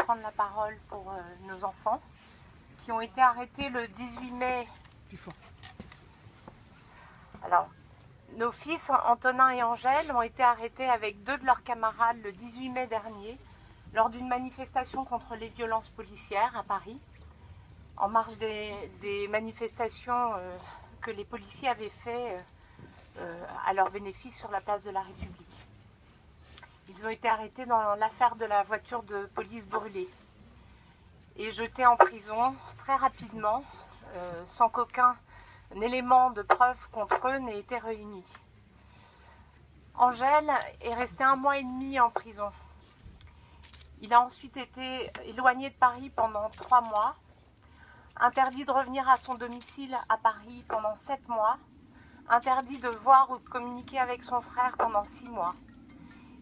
prendre la parole pour nos enfants qui ont été arrêtés le 18 mai. Alors, nos fils Antonin et Angèle ont été arrêtés avec 2 de leurs camarades le 18 mai dernier lors d'une manifestation contre les violences policières à Paris, en marge des manifestations que les policiers avaient fait à leur bénéfice sur la place de la République. Ils ont été arrêtés dans l'affaire de la voiture de police brûlée et jetés en prison très rapidement, sans qu'aucun élément de preuve contre eux n'ait été réuni. Angèle est resté 1 mois et demi en prison. Il a ensuite été éloigné de Paris pendant 3 mois, interdit de revenir à son domicile à Paris pendant 7 mois, interdit de voir ou de communiquer avec son frère pendant 6 mois.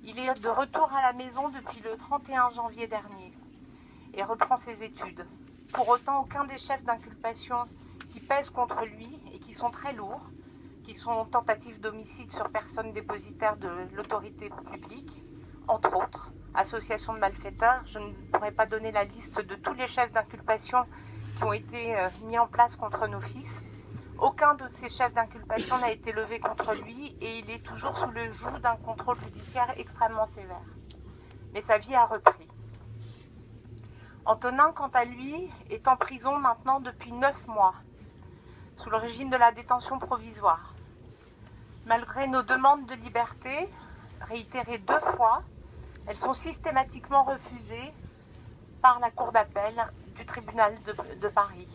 Il est de retour à la maison depuis le 31 janvier dernier et reprend ses études. Pour autant, aucun des chefs d'inculpation qui pèsent contre lui et qui sont très lourds, qui sont tentatives d'homicide sur personne dépositaire de l'autorité publique, entre autres, association de malfaiteurs. Je ne pourrais pas donner la liste de tous les chefs d'inculpation qui ont été mis en place contre nos fils. Aucun de ces chefs d'inculpation n'a été levé contre lui et il est toujours sous le joug d'un contrôle judiciaire extrêmement sévère. Mais sa vie a repris. Antonin, quant à lui, est en prison maintenant depuis 9 mois, sous le régime de la détention provisoire. Malgré nos demandes de liberté, réitérées 2 fois, elles sont systématiquement refusées par la Cour d'appel du tribunal de Paris.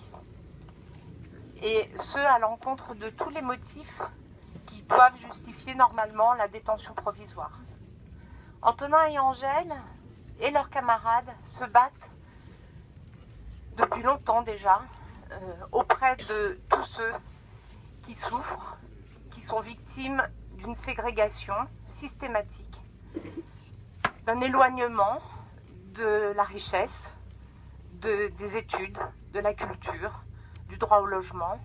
Et ce, à l'encontre de tous les motifs qui doivent justifier normalement la détention provisoire. Antonin et Angèle et leurs camarades se battent depuis longtemps déjà auprès de tous ceux qui souffrent, qui sont victimes d'une ségrégation systématique, d'un éloignement de la richesse, des études, de la culture, du droit au logement,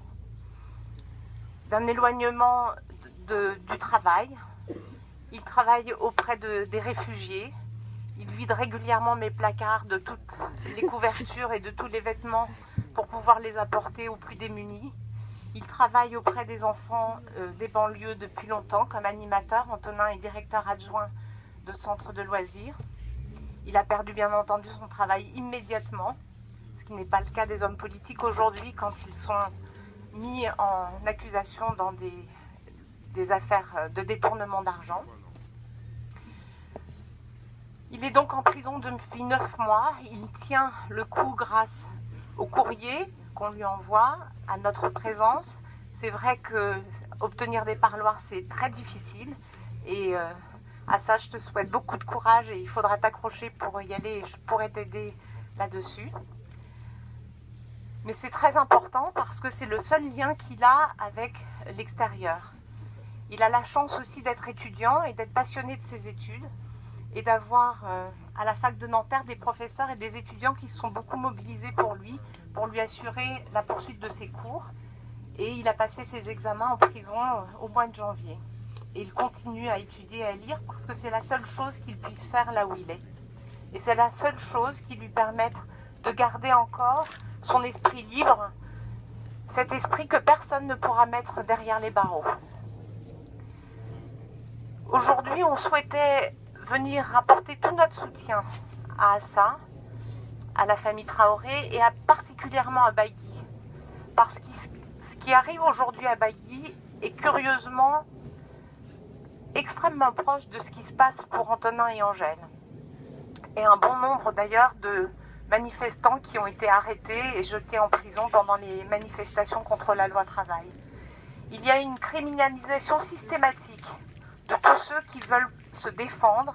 d'un éloignement du travail. Il travaille auprès des réfugiés. Il vide régulièrement mes placards de toutes les couvertures et de tous les vêtements pour pouvoir les apporter aux plus démunis. Il travaille auprès des enfants des banlieues depuis longtemps comme animateur. Antonin est directeur adjoint de centre de loisirs. Il a perdu bien entendu son travail immédiatement, ce qui n'est pas le cas des hommes politiques aujourd'hui quand ils sont mis en accusation dans des affaires de détournement d'argent. Il est donc en prison depuis 9 mois. Il tient le coup grâce au courrier qu'on lui envoie, à notre présence. C'est vrai que obtenir des parloirs, c'est très difficile. Et à ça, je te souhaite beaucoup de courage et il faudra t'accrocher pour y aller et je pourrais t'aider là-dessus. Mais c'est très important parce que c'est le seul lien qu'il a avec l'extérieur. Il a la chance aussi d'être étudiant et d'être passionné de ses études et d'avoir à la fac de Nanterre des professeurs et des étudiants qui se sont beaucoup mobilisés pour lui assurer la poursuite de ses cours. Et il a passé ses examens en prison au mois de janvier. Et il continue à étudier et à lire parce que c'est la seule chose qu'il puisse faire là où il est. Et c'est la seule chose qui lui permette de garder encore son esprit libre, cet esprit que personne ne pourra mettre derrière les barreaux. Aujourd'hui, on souhaitait venir apporter tout notre soutien à Assa, à la famille Traoré et particulièrement à Bailly. Parce que ce qui arrive aujourd'hui à Bailly est curieusement extrêmement proche de ce qui se passe pour Antonin et Angèle. Et un bon nombre d'ailleurs de manifestants qui ont été arrêtés et jetés en prison pendant les manifestations contre la loi travail. Il y a une criminalisation systématique de tous ceux qui veulent se défendre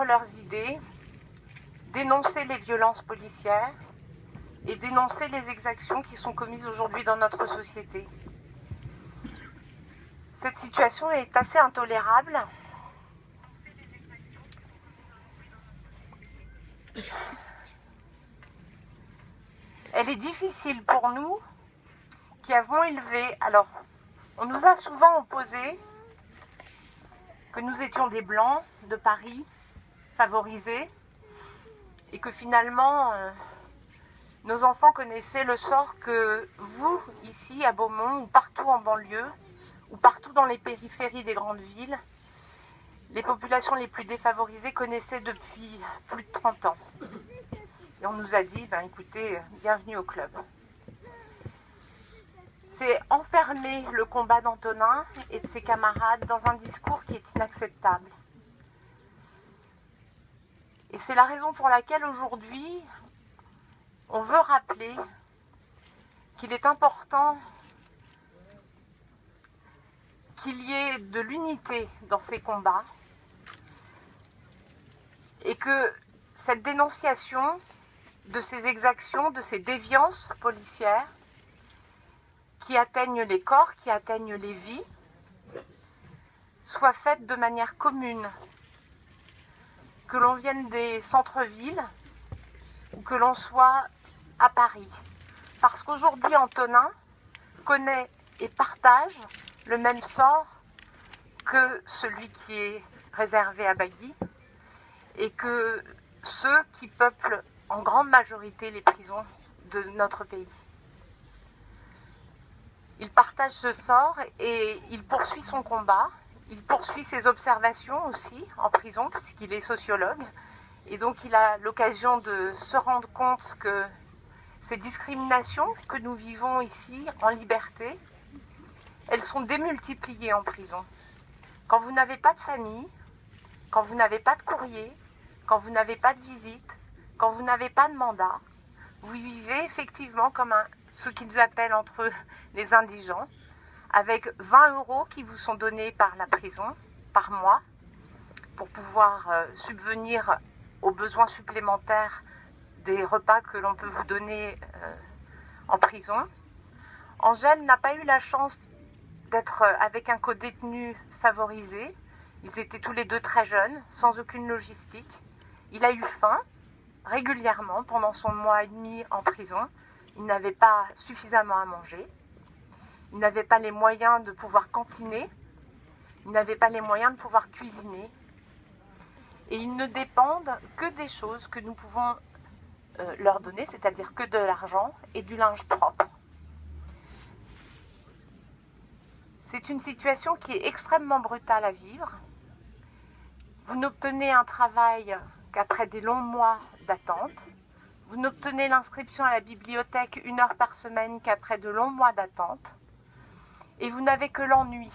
leurs idées, dénoncer les violences policières et dénoncer les exactions qui sont commises aujourd'hui dans notre société. Cette situation est assez intolérable. Elle est difficile pour nous qui avons élevé. Alors, on nous a souvent opposé que nous étions des blancs de Paris, favorisés, et que finalement nos enfants connaissaient le sort que vous, ici à Beaumont, ou partout en banlieue, ou partout dans les périphéries des grandes villes, les populations les plus défavorisées connaissaient depuis plus de 30 ans. Et on nous a dit, écoutez, bienvenue au club. C'est enfermer le combat d'Antonin et de ses camarades dans un discours qui est inacceptable. Et c'est la raison pour laquelle aujourd'hui, on veut rappeler qu'il est important qu'il y ait de l'unité dans ces combats et que cette dénonciation de ces exactions, de ces déviances policières qui atteignent les corps, qui atteignent les vies, soit faite de manière commune. Que l'on vienne des centres-villes ou que l'on soit à Paris. Parce qu'aujourd'hui, Antonin connaît et partage le même sort que celui qui est réservé à Bailly et que ceux qui peuplent en grande majorité les prisons de notre pays. Il partage ce sort et il poursuit son combat, il poursuit ses observations aussi en prison puisqu'il est sociologue et donc il a l'occasion de se rendre compte que ces discriminations que nous vivons ici en liberté, elles sont démultipliées en prison. Quand vous n'avez pas de famille, quand vous n'avez pas de courrier, quand vous n'avez pas de visite, quand vous n'avez pas de mandat, vous vivez effectivement comme ce qu'ils appellent entre eux les indigents, avec 20 € qui vous sont donnés par la prison, par mois, pour pouvoir subvenir aux besoins supplémentaires des repas que l'on peut vous donner en prison. Angèle n'a pas eu la chance d'être avec un co-détenu favorisé. Ils étaient tous les deux très jeunes, sans aucune logistique. Il a eu faim régulièrement pendant son mois et demi en prison. Il n'avait pas suffisamment à manger. Il n'avait pas les moyens de pouvoir cantiner. Il n'avait pas les moyens de pouvoir cuisiner. Et ils ne dépendent que des choses que nous pouvons leur donner, c'est-à-dire que de l'argent et du linge propre. C'est une situation qui est extrêmement brutale à vivre. Vous n'obtenez un travail qu'après des longs mois d'attente. Vous n'obtenez l'inscription à la bibliothèque 1 heure par semaine qu'après de longs mois d'attente. Et vous n'avez que l'ennui.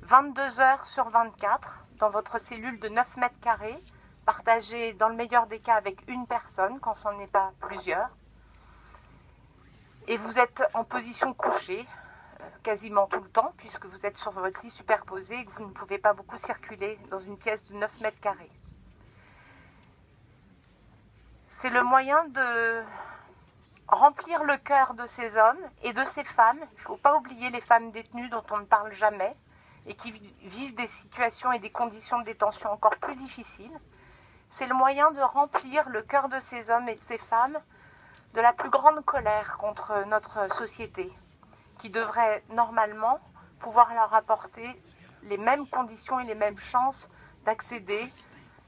22 heures sur 24 dans votre cellule de 9 mètres carrés, partagée dans le meilleur des cas avec une personne, quand ce n'est pas plusieurs. Et vous êtes en position couchée, quasiment tout le temps, puisque vous êtes sur votre lit superposé et que vous ne pouvez pas beaucoup circuler dans une pièce de 9 mètres carrés. C'est le moyen de remplir le cœur de ces hommes et de ces femmes. Il ne faut pas oublier les femmes détenues dont on ne parle jamais et qui vivent des situations et des conditions de détention encore plus difficiles. C'est le moyen de remplir le cœur de ces hommes et de ces femmes de la plus grande colère contre notre société, qui devrait normalement pouvoir leur apporter les mêmes conditions et les mêmes chances d'accéder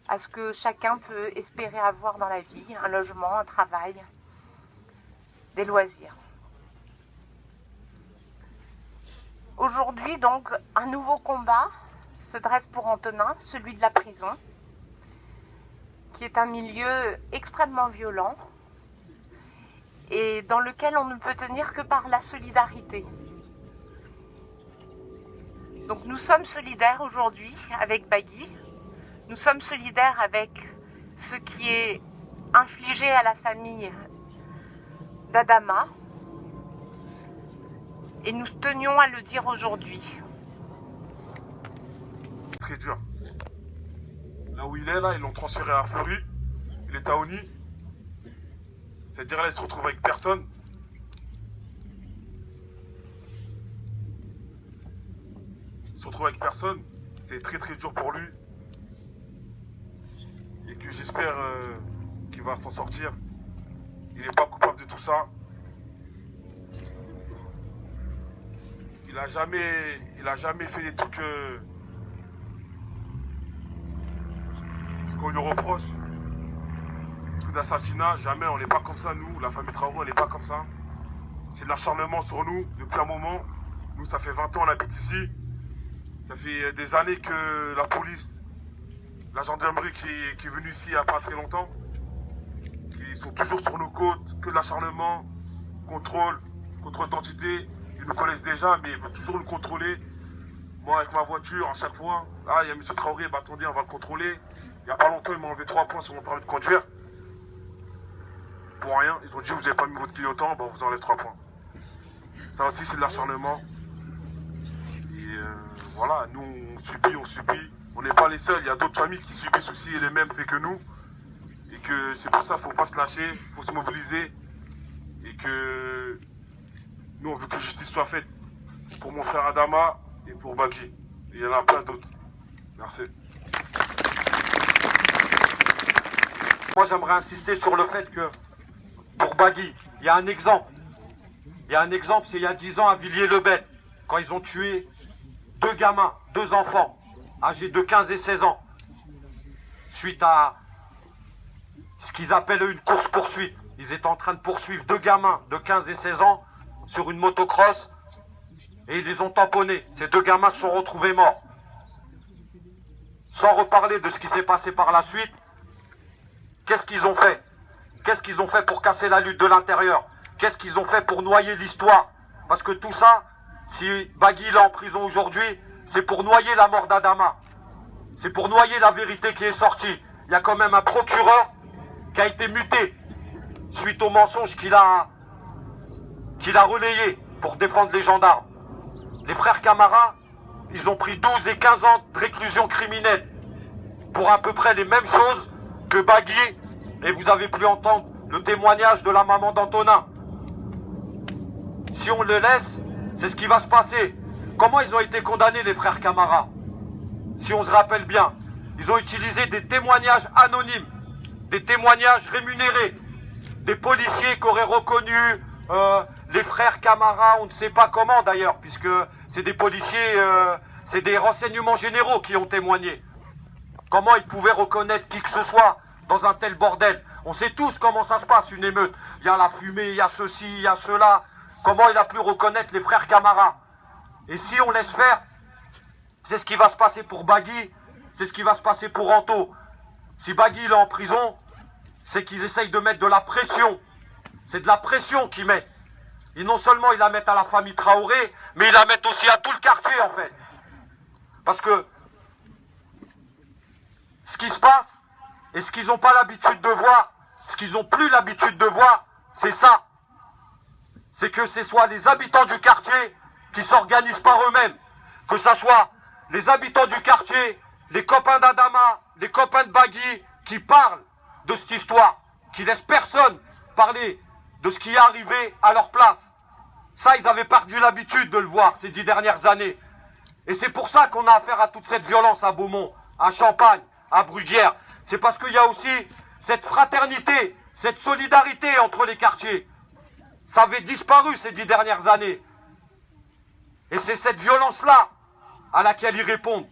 à ce que chacun peut espérer avoir dans la vie, un logement, un travail, des loisirs. Aujourd'hui, donc, un nouveau combat se dresse pour Antonin, celui de la prison, qui est un milieu extrêmement violent et dans lequel on ne peut tenir que par la solidarité. Donc nous sommes solidaires aujourd'hui avec Bailly, nous sommes solidaires avec ce qui est infligé à la famille d'Adama et nous tenions à le dire aujourd'hui. Très dur. Là où il est, là, ils l'ont transféré à Fleury. Il est à Oni. C'est-à-dire là, il se retrouve avec personne. Il se retrouve avec personne. C'est très très dur pour lui. Et que j'espère qu'il va s'en sortir. Il n'est pas coupable de tout ça. Il a jamais fait des trucs ce qu'on lui reproche. trucs d'assassinat, jamais, on n'est pas comme ça, nous, la famille Traoré, on n'est pas comme ça. C'est de l'acharnement sur nous depuis un moment. Nous, ça fait 20 ans, on habite ici. Ça fait des années que la police, la gendarmerie qui est venue ici il n'y a pas très longtemps, qui sont toujours sur nos côtes, que de l'acharnement, contrôle d'identité. Ils nous connaissent déjà, mais ils veulent toujours nous contrôler. Moi, avec ma voiture, à chaque fois, ah, il y a M. Traoré, bah attendez, on va le contrôler. Il n'y a pas longtemps, ils m'ont enlevé 3 points sur mon permis de conduire. Pour rien, ils ont dit, vous n'avez pas mis votre clignotant, bah on vous enlève 3 points. Ça aussi, c'est de l'acharnement. Et voilà, nous, on subit. On n'est pas les seuls, il y a d'autres familles qui subissent aussi les mêmes faits que nous. Et que c'est pour ça qu'il ne faut pas se lâcher, il faut se mobiliser. Et que nous, on veut que la justice soit faite pour mon frère Adama et pour Bagui. Et il y en a plein d'autres. Merci. Moi, j'aimerais insister sur le fait que, pour Bagui, il y a un exemple. Il y a un exemple, c'est il y a 10 ans à Villiers-le-Bel, quand ils ont tué 2 gamins, 2 enfants, âgés de 15 et 16 ans, suite à ce qu'ils appellent une course-poursuite. Ils étaient en train de poursuivre 2 gamins de 15 et 16 ans sur une motocross et ils les ont tamponnés. Ces 2 gamins se sont retrouvés morts. Sans reparler de ce qui s'est passé par la suite, qu'est-ce qu'ils ont fait? Qu'est-ce qu'ils ont fait pour casser la lutte de l'intérieur? Qu'est-ce qu'ils ont fait pour noyer l'histoire? Parce que tout ça, si Bagui est en prison aujourd'hui, c'est pour noyer la mort d'Adama. C'est pour noyer la vérité qui est sortie. Il y a quand même un procureur qui a été muté suite au mensonge qu'il a relayé pour défendre les gendarmes. Les frères Camara, ils ont pris 12 et 15 ans de réclusion criminelle pour à peu près les mêmes choses que Bagui. Et vous avez pu entendre le témoignage de la maman d'Antonin. Si on le laisse, c'est ce qui va se passer. Comment ils ont été condamnés, les frères Camara? Si on se rappelle bien, ils ont utilisé des témoignages anonymes, des témoignages rémunérés, des policiers qui auraient reconnu les frères Camara, on ne sait pas comment d'ailleurs, puisque c'est des policiers, c'est des renseignements généraux qui ont témoigné. Comment ils pouvaient reconnaître qui que ce soit dans un tel bordel? On sait tous comment ça se passe, une émeute. Il y a la fumée, il y a ceci, il y a cela. Comment il a pu reconnaître les frères Camara? Et si on laisse faire, c'est ce qui va se passer pour Bagui, c'est ce qui va se passer pour Anto. Si Bagui est en prison, c'est qu'ils essayent de mettre de la pression. C'est de la pression qu'ils mettent. Et non seulement ils la mettent à la famille Traoré, mais ils la mettent aussi à tout le quartier en fait. Parce que ce qui se passe, et ce qu'ils n'ont pas l'habitude de voir, ce qu'ils n'ont plus l'habitude de voir, c'est ça. C'est que ce soit les habitants du quartier qui s'organisent par eux-mêmes. Que ce soit les habitants du quartier, les copains d'Adama, les copains de Bagui, qui parlent de cette histoire, qui laissent personne parler de ce qui est arrivé à leur place. Ça, ils avaient perdu l'habitude de le voir ces 10 dernières années. Et c'est pour ça qu'on a affaire à toute cette violence à Beaumont, à Champagne, à Bruguière. C'est parce qu'il y a aussi cette fraternité, cette solidarité entre les quartiers. Ça avait disparu ces 10 dernières années. Et c'est cette violence-là à laquelle ils répondent.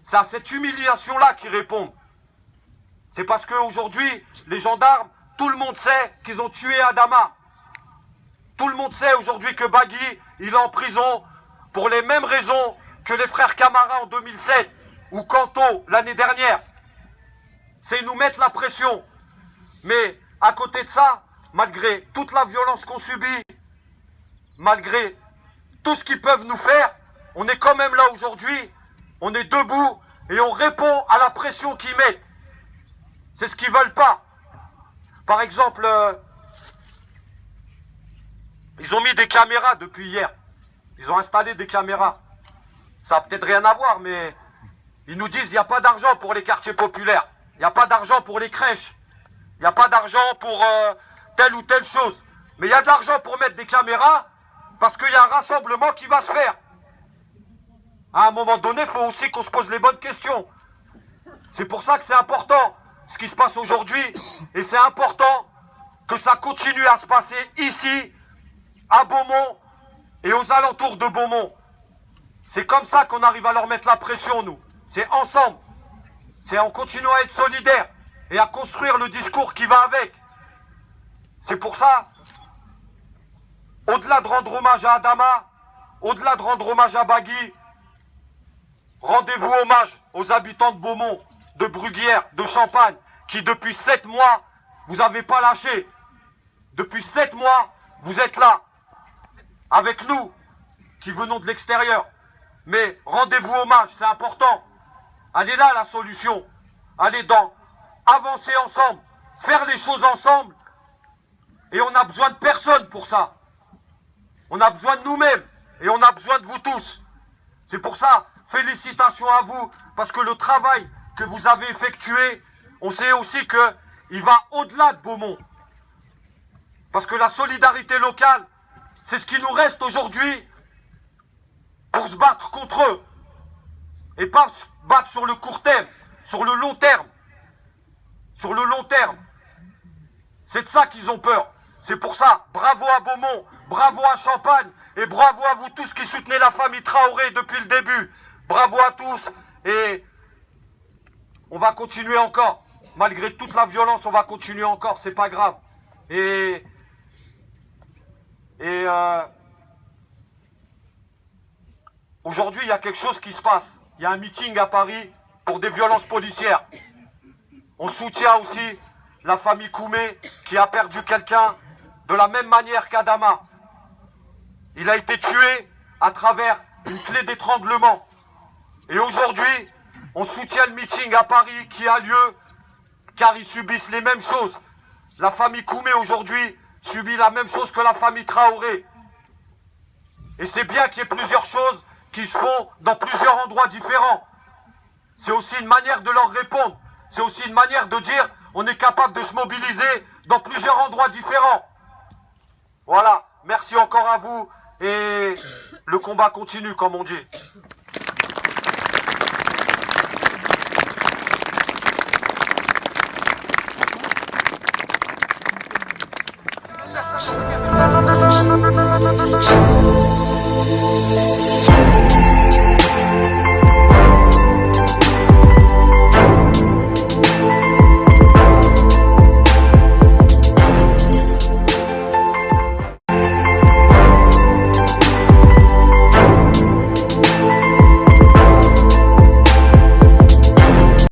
C'est à cette humiliation-là qu'ils répondent. C'est parce qu'aujourd'hui, les gendarmes, tout le monde sait qu'ils ont tué Adama. Tout le monde sait aujourd'hui que Bagui, il est en prison pour les mêmes raisons que les frères Camara en 2007 ou Kanto l'année dernière. C'est nous mettre la pression. Mais à côté de ça, malgré toute la violence qu'on subit, malgré tout ce qu'ils peuvent nous faire, on est quand même là aujourd'hui, on est debout et on répond à la pression qu'ils mettent. C'est ce qu'ils veulent pas. Par exemple, ils ont mis des caméras depuis hier. Ils ont installé des caméras. Ça n'a peut-être rien à voir, mais ils nous disent qu'il n'y a pas d'argent pour les quartiers populaires. Il n'y a pas d'argent pour les crèches. Il n'y a pas d'argent pour telle ou telle chose. Mais il y a de l'argent pour mettre des caméras parce qu'il y a un rassemblement qui va se faire. À un moment donné, il faut aussi qu'on se pose les bonnes questions. C'est pour ça que c'est important ce qui se passe aujourd'hui. Et c'est important que ça continue à se passer ici, à Beaumont et aux alentours de Beaumont. C'est comme ça qu'on arrive à leur mettre la pression, nous. C'est ensemble. C'est en continuant à être solidaires. et à construire le discours qui va avec. C'est pour ça, au-delà de rendre hommage à Adama, au-delà de rendre hommage à Bagui, rendez-vous hommage aux habitants de Beaumont, de Bruguière, de Champagne, qui depuis 7 mois, vous n'avez pas lâché. Depuis 7 mois, vous êtes là, avec nous, qui venons de l'extérieur. Mais rendez-vous hommage, c'est important. Elle est là la solution. Elle est dans avancer ensemble, faire les choses ensemble. Et on a besoin de personne pour ça. On a besoin de nous-mêmes et on a besoin de vous tous. C'est pour ça, félicitations à vous, parce que le travail que vous avez effectué, on sait aussi qu'il va au-delà de Beaumont. Parce que la solidarité locale, c'est ce qui nous reste aujourd'hui pour se battre contre eux. Et pas se battre sur le court terme, sur le long terme. Sur le long terme. C'est de ça qu'ils ont peur. C'est pour ça, bravo à Beaumont, bravo à Champagne, et bravo à vous tous qui soutenez la famille Traoré depuis le début. Bravo à tous, et on va continuer encore. Malgré toute la violence, on va continuer encore, c'est pas grave. Et aujourd'hui, il y a quelque chose qui se passe. Il y a un meeting à Paris pour des violences policières. On soutient aussi la famille Koumé qui a perdu quelqu'un de la même manière qu'Adama. Il a été tué à travers une clé d'étranglement. Et aujourd'hui, on soutient le meeting à Paris qui a lieu car ils subissent les mêmes choses. La famille Koumé aujourd'hui subit la même chose que la famille Traoré. Et c'est bien qu'il y ait plusieurs choses qui se font dans plusieurs endroits différents. C'est aussi une manière de leur répondre. C'est aussi une manière de dire on est capable de se mobiliser dans plusieurs endroits différents. Voilà, merci encore à vous et le combat continue comme on dit.